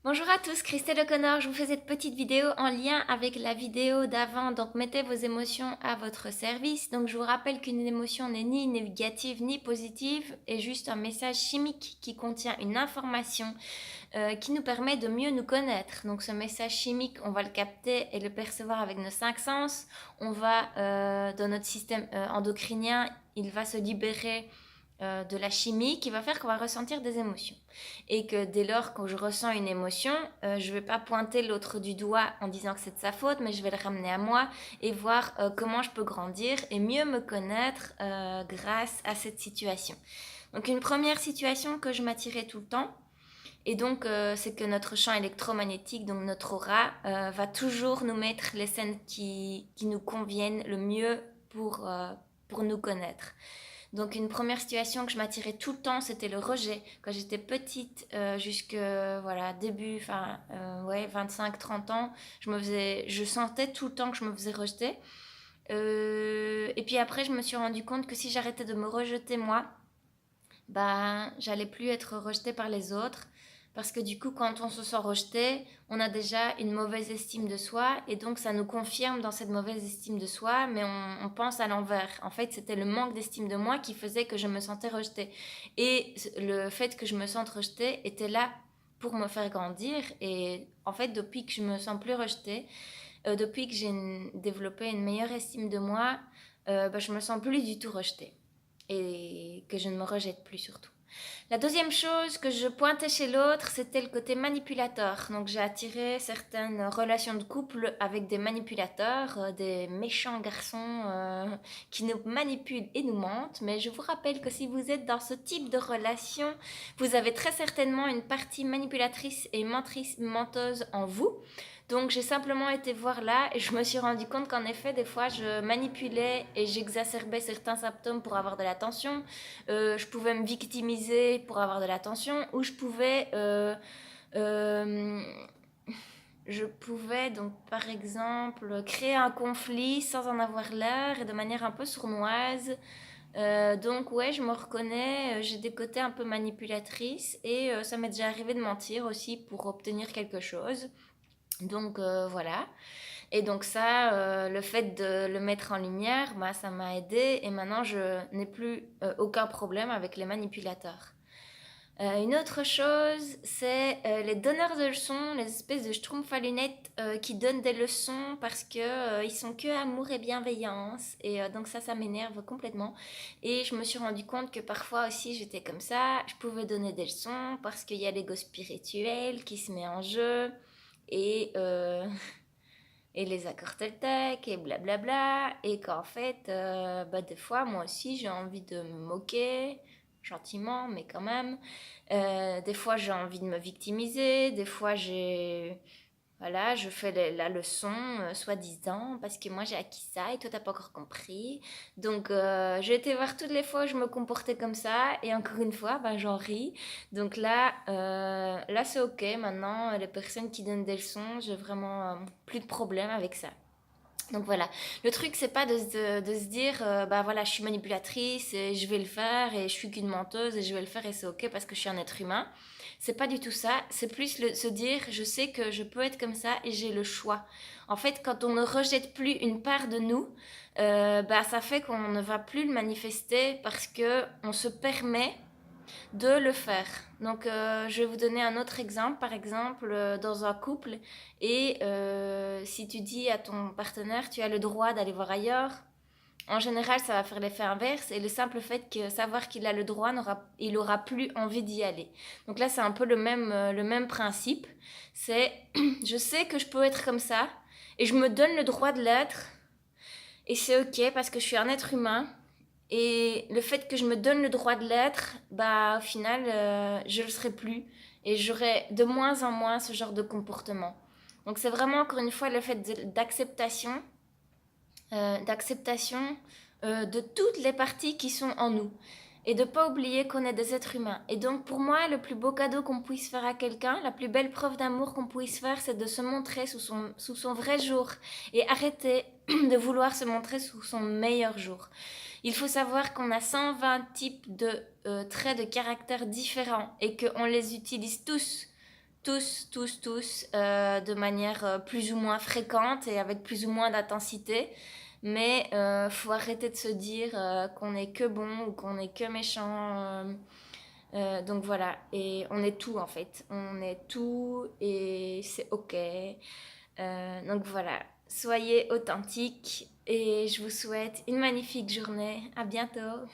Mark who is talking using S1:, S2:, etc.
S1: Bonjour à tous, Christelle O'Connor, je vous fais cette petite vidéo en lien avec la vidéo d'avant, donc mettez vos émotions à votre service. Donc je vous rappelle qu'une émotion n'est ni négative ni positive, est juste un message chimique qui contient une information qui nous permet de mieux nous connaître. Donc ce message chimique, on va le capter et le percevoir avec nos cinq sens. On va, dans notre système endocrinien, il va se libérer de la chimie qui va faire qu'on va ressentir des émotions. Et que dès lors que je ressens une émotion, je ne vais pas pointer l'autre du doigt en disant que c'est de sa faute, mais je vais le ramener à moi et voir comment je peux grandir et mieux me connaître grâce à cette situation. Donc une première situation que je m'attirais tout le temps, et donc c'est que notre champ électromagnétique, donc notre aura, va toujours nous mettre les scènes qui nous conviennent le mieux pour nous connaître. Donc une première situation que je m'attirais tout le temps, c'était le rejet. Quand j'étais petite, jusque voilà, début, enfin ouais, 25-30 ans, je sentais tout le temps que je me faisais rejeter. Et puis après, je me suis rendu compte que si j'arrêtais de me rejeter moi, bah, j'allais plus être rejetée par les autres. Parce que du coup, quand on se sent rejeté, on a déjà une mauvaise estime de soi et donc ça nous confirme dans cette mauvaise estime de soi, mais on pense à l'envers. En fait, c'était le manque d'estime de moi qui faisait que je me sentais rejetée. Et le fait que je me sente rejetée était là pour me faire grandir. Et en fait, depuis que je me sens plus rejetée, depuis que j'ai développé une meilleure estime de moi, bah, je me sens plus du tout rejetée et que je ne me rejette plus surtout. La deuxième chose que je pointais chez l'autre, c'était le côté manipulateur. Donc j'ai attiré certaines relations de couple avec des manipulateurs, des méchants garçons qui nous manipulent et nous mentent. Mais je vous rappelle que si vous êtes dans ce type de relation, vous avez très certainement une partie manipulatrice et menteuse en vous. Donc j'ai simplement été voir là et je me suis rendu compte qu'en effet, des fois, je manipulais et j'exacerbais certains symptômes pour avoir de l'attention. Je pouvais me victimiser pour avoir de l'attention ou euh, je pouvais donc par exemple créer un conflit sans en avoir l'air et de manière un peu sournoise. Donc ouais, je me reconnais, j'ai des côtés un peu manipulatrices et ça m'est déjà arrivé de mentir aussi pour obtenir quelque chose. Donc voilà. Et donc ça, le fait de le mettre en lumière, bah, ça m'a aidé et maintenant je n'ai plus aucun problème avec les manipulateurs. Une autre chose, c'est les donneurs de leçons, les espèces de schtroumpfs à lunettes qui donnent des leçons parce que ils sont que amour et bienveillance. Et donc ça m'énerve complètement. Et je me suis rendu compte que parfois aussi j'étais comme ça. Je pouvais donner des leçons parce qu'il y a l'ego spirituel qui se met en jeu et et les accords Toltec et blablabla. Et qu'en fait, bah, des fois, moi aussi, j'ai envie de me moquer, gentiment, mais quand même. Des fois, j'ai envie de me victimiser. Des fois, voilà, je fais la leçon, soi-disant, parce que moi j'ai acquis ça et toi t'as pas encore compris. Donc j'ai été voir toutes les fois où je me comportais comme ça et encore une fois, ben, j'en ris. Donc là c'est ok. Maintenant, les personnes qui donnent des leçons, j'ai vraiment plus de problème avec ça. Donc voilà, le truc c'est pas de se dire bah voilà je suis manipulatrice et je vais le faire et je suis qu'une menteuse et je vais le faire et c'est ok parce que je suis un être humain. C'est pas du tout ça, c'est plus se dire je sais que je peux être comme ça et j'ai le choix. En fait quand on ne rejette plus une part de nous, bah ça fait qu'on ne va plus le manifester parce que on se permet de le faire. Donc, je vais vous donner un autre exemple. Par exemple, dans un couple, et si tu dis à ton partenaire, tu as le droit d'aller voir ailleurs, en général, ça va faire l'effet inverse. Et le simple fait que savoir qu'il a le droit, il aura plus envie d'y aller. Donc là, c'est un peu le même principe. C'est, je sais que je peux être comme ça, et je me donne le droit de l'être, et c'est ok parce que je suis un être humain. Et le fait que je me donne le droit de l'être, bah au final, je le serai plus. Et j'aurai de moins en moins ce genre de comportement. Donc c'est vraiment encore une fois le fait d'acceptation de toutes les parties qui sont en nous. Et de ne pas oublier qu'on est des êtres humains. Et donc pour moi, le plus beau cadeau qu'on puisse faire à quelqu'un, la plus belle preuve d'amour qu'on puisse faire, c'est de se montrer sous son vrai jour. Et arrêter de vouloir se montrer sous son meilleur jour. Il faut savoir qu'on a 120 types de traits de caractère différents et qu'on les utilise tous de manière plus ou moins fréquente et avec plus ou moins d'intensité. Mais faut arrêter de se dire qu'on est que bon ou qu'on est que méchant. Donc voilà, et on est tout en fait. On est tout et c'est ok. Donc voilà, soyez authentiques et je vous souhaite une magnifique journée. À bientôt.